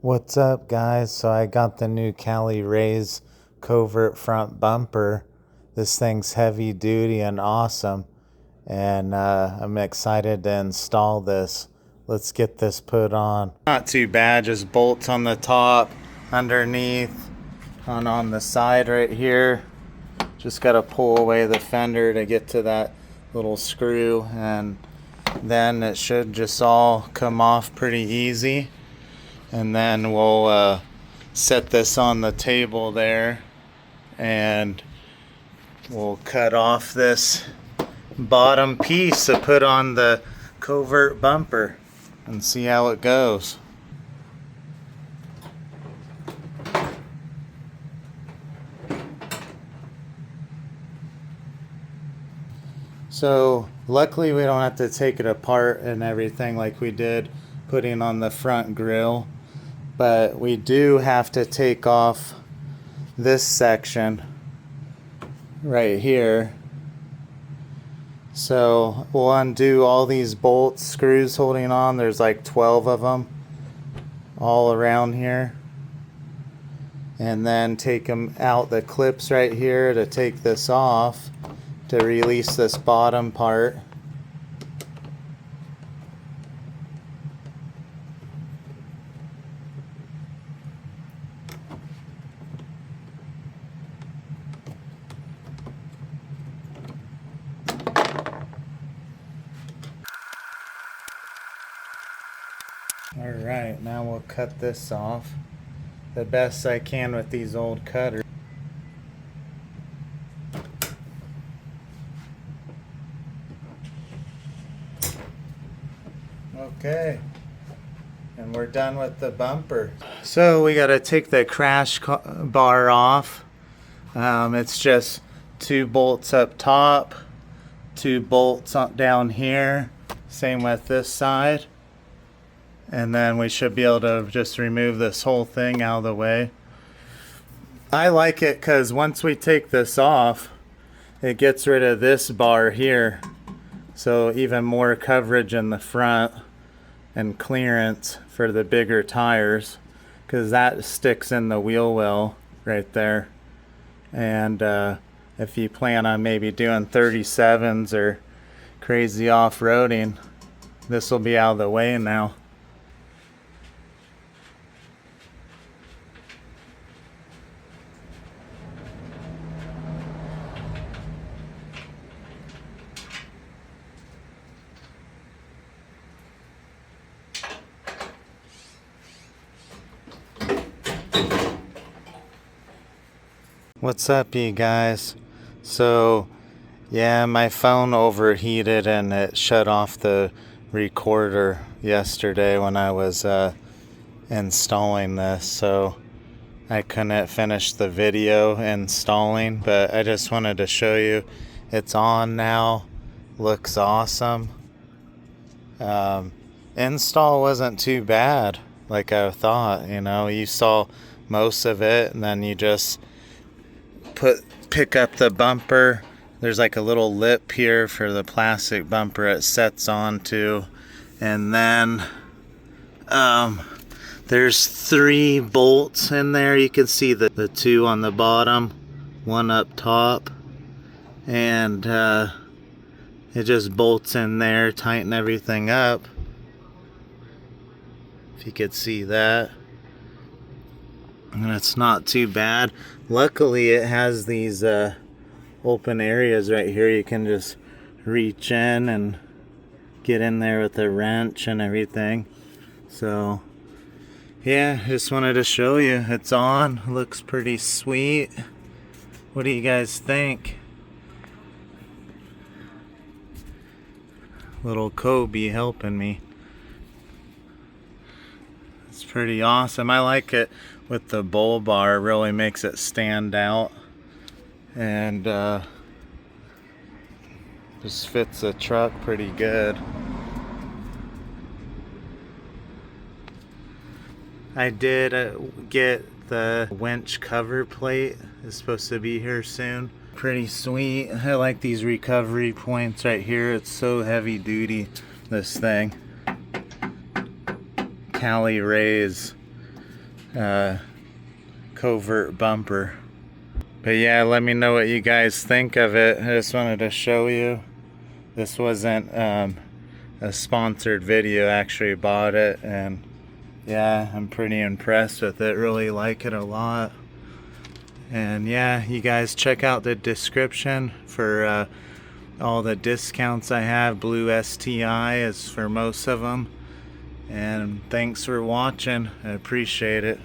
What's up, guys? So I got the new Cali Rays Covert front bumper. This thing's heavy duty and awesome, and I'm excited to install this. Let's get this put on. Not too bad, just bolts on the top, underneath, on the side right here. Just got to pull away the fender to get to that little screw, and then it should just all come off pretty easy. And then we'll set this on the table there, and we'll cut off this bottom piece to put on the Covert bumper and see how it goes. So luckily we don't have to take it apart and everything like we did putting on the front grille. But we do have to take off this section right here. So we'll undo all these bolts, screws holding on. There's like 12 of them all around here. And then take them out, the clips right here, to take this off to release this bottom part. Alright, now we'll cut this off the best I can with these old cutters. Okay, and we're done with the bumper. So we got to take the crash bar off. It's just 2 bolts up top, 2 bolts down here, same with this side. And then we should be able to just remove this whole thing out of the way. I like it because once we take this off, it gets rid of this bar here. So even more coverage in the front and clearance for the bigger tires, because that sticks in the wheel well right there. And if you plan on maybe doing 37s or crazy off-roading, this will be out of the way now. What's up, you guys? So yeah, my phone overheated and it shut off the recorder yesterday when I was installing this, so I couldn't finish the video installing, but I just wanted to show you it's on now. Looks awesome. Install wasn't too bad like I thought. You saw most of it, and then you just pick up the bumper. There's like a little lip here for the plastic bumper it sets onto, and then there's 3 bolts in there. You can see the 2 on the bottom, 1 up top, and it just bolts in there, tighten everything up, if you could see that. And it's not too bad. Luckily it has these open areas right here. You can just reach in and get in there with the wrench and everything. So yeah, just wanted to show you it's on. Looks pretty sweet. What do you guys think? Little Kobe helping me. It's pretty awesome. I like it with the bull bar. It really makes it stand out, and just fits the truck pretty good. I did get the winch cover plate. It's supposed to be here soon. Pretty sweet. I like these recovery points right here. It's so heavy duty, this thing. Cali Rays Covert bumper. But yeah, let me know what you guys think of it. I just wanted to show you. This wasn't a sponsored video. I actually bought it, and yeah, I'm pretty impressed with it. Really like it a lot. And yeah, you guys check out the description for all the discounts I have. Blue STI is for most of them. And thanks for watching. I appreciate it.